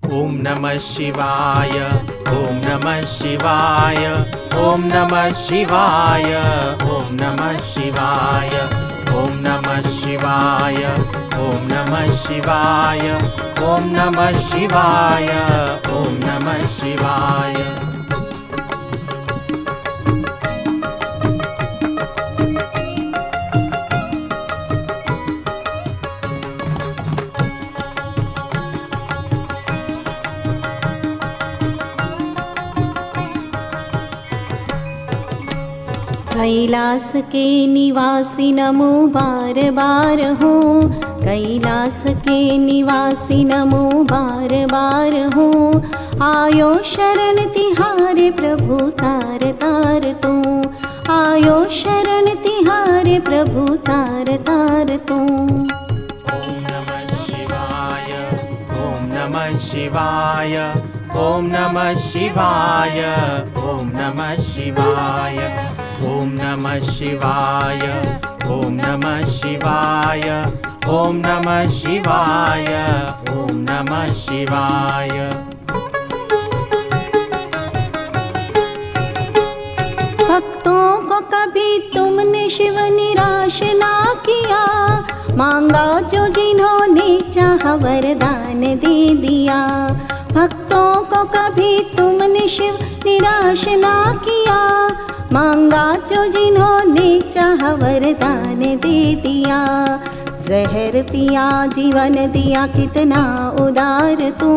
ॐ नमः शिवाय, ॐ नमः शिवाय, ॐ नमः शिवाय, ॐ नमः शिवाय, ॐ नमः शिवाय, ॐ नमः शिवाय, ॐ नमः शिवाय, ॐ नमः शिवाय। कैलास के निवासी नमो बार बार हो, कैलास के निवासी नमो बार बार हो। आयो शरण तिहारे प्रभु तार तार तू, आयो शरण तिहारे प्रभु तार तार तू। ॐ नमः शिवाय, ॐ नमः शिवाय, ॐ नमः शिवाय, ॐ नमः शिवाय, ॐ नमः शिवाय, ॐ नमः शिवाय, ॐ नमः शिवाय, ॐ नमः शिवाय। भक्तों को कभी तुमने शिव निराश ना किया, मांगा जो जिन्होंने चाहा वरदान दे दिया। भक्तों को कभी तुमने शिव निराश ना किया, मांगा जो जिन्होंने चाहा वरदान दे दिया। जहर पिया जीवन दिया कितना उदार तू,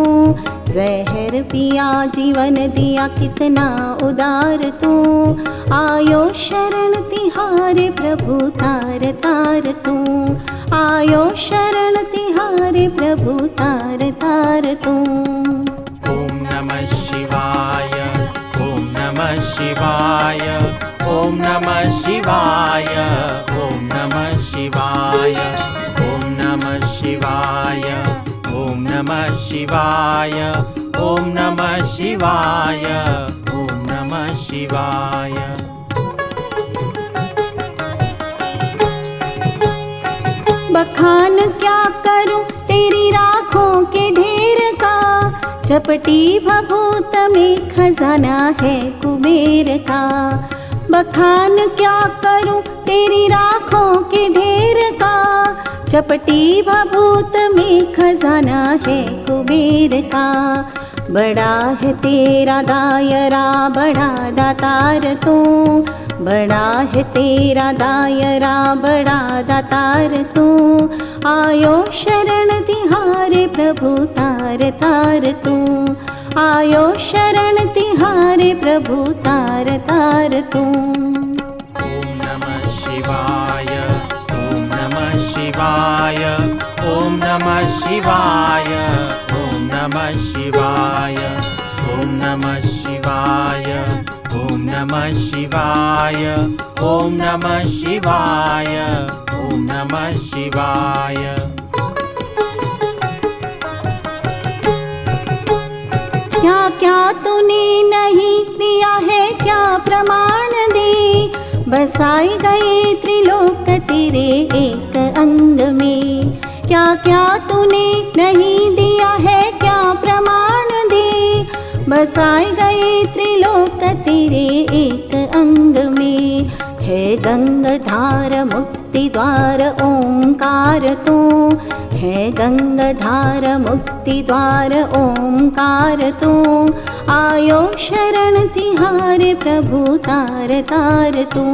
जहर पिया जीवन दिया कितना उदार तू। आयो शरण तिहारे प्रभु तार तार तू, आयो शरण तिहारे प्रभु तार तार तू। ॐ नमः शिवाय, ॐ नमः शिवाय, ॐ नमः शिवाय, ॐ नमः शिवाय, ॐ नमः शिवाय, ॐ नमः शिवाय, ॐ नमः शिवाय, ॐ नमः शिवाय। बखान क्या करूं तेरी राखों के ढेर का, चपटी भभूत में खजाना है कुबेर का। बखान क्या करूं तेरी राखों के ढेर का, चपटी भभूत में खजाना है कुबेर का। बड़ा है तेरा दायरा बड़ा दातार तू, बड़ा है तेरा दायरा बड़ा दातार तू। आयो शरण तिहारे प्रभु तार तार तू, आयो शरण तिहारे प्रभु तार तार तू। ॐ नमः शिवाय, ॐ नमः शिवाय, ॐ नमः शिवाय, ॐ नमः शिवाय, ॐ नमः शिवाय, ॐ नमः शिवाय, ॐ नमः शिवाय, ॐ नमः शिवाय। क्या क्या तूने नहीं दिया है क्या प्रमाण दे, बसाई गए त्रिलोक तेरे एक अंग में। क्या क्या तूने नहीं दिया है क्या प्रमाण दे, बसाई गए त्रिलोक तेरे एक अंग में। है गंगाधार मुक्ति द्वार ओंकार तू, है गंगाधार मुक्ति द्वार ओंकार तू। आयो शरण तिहारे प्रभु तार तार तू,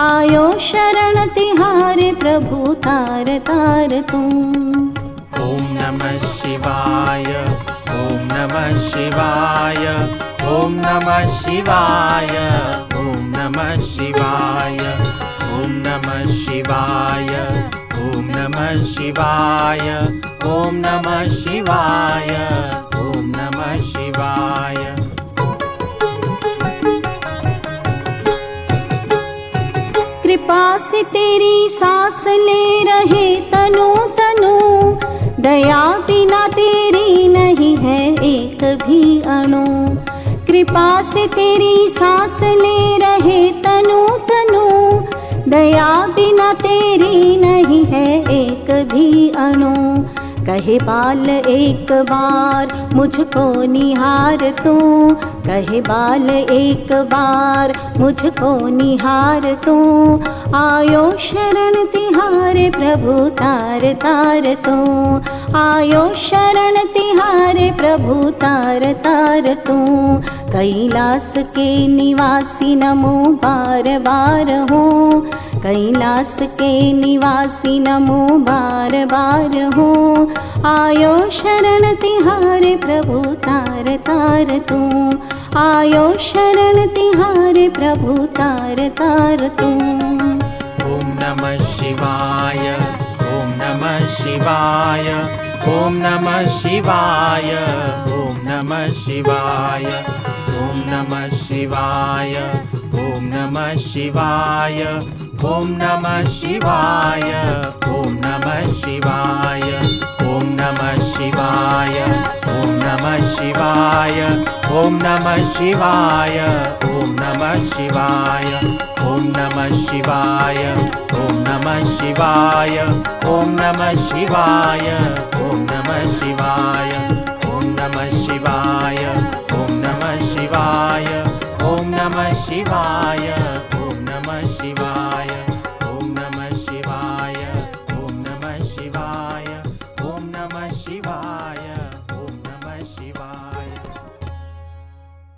आयो शरण तिहारे प्रभु तार तार तू। ॐ नमः शिवाय, ॐ नमः शिवाय, ॐ नमः शिवाय, ॐ नमः शिवाय, ॐ नमः शिवाय, ॐ नमः शिवाय, ॐ नमः शिवाय, ॐ नमः शिवाय। कृपा से तेरी सांस ले रहे तनु तनु, दया बिना तेरी नहीं है एक भी अणु। कृपा से तेरी सांस ले रहे तनु तनु, दया बिना तेरी नहीं है एक भी अणु। कहे बाल एक बार मुझको निहार तू, कहे बाल एक बार मुझको निहार तू। आयो शरण तिहारे प्रभु तार तार तू, आयो शरण तिहारे प्रभु तार तार तू। कैलास के निवासी नमो बार बार हो, कैलास के निवासी नमो बार बार हो। आयो शरण तिहारे प्रभु तार तार तू, आयो शरण तिहारे प्रभु तार तार तू। ॐ नमः शिवाय, ॐ नमः शिवाय, ॐ नमः शिवाय, ॐ नमः शिवाय, ॐ नमः शिवाय, ॐ नमः शिवाय, ॐ नमः शिवाय, ॐ नमः शिवाय, ॐ नमः शिवाय, ॐ नमः शिवाय, ॐ नमः शिवाय, ॐ नमः शिवाय, ॐ नमः शिवाय, ॐ नमः शिवाय, ॐ नमः शिवाय, ॐ नमः शिवाय, ॐ नमः शिवाय, ॐ नमः शिवाय, ॐ नमः शिवाय।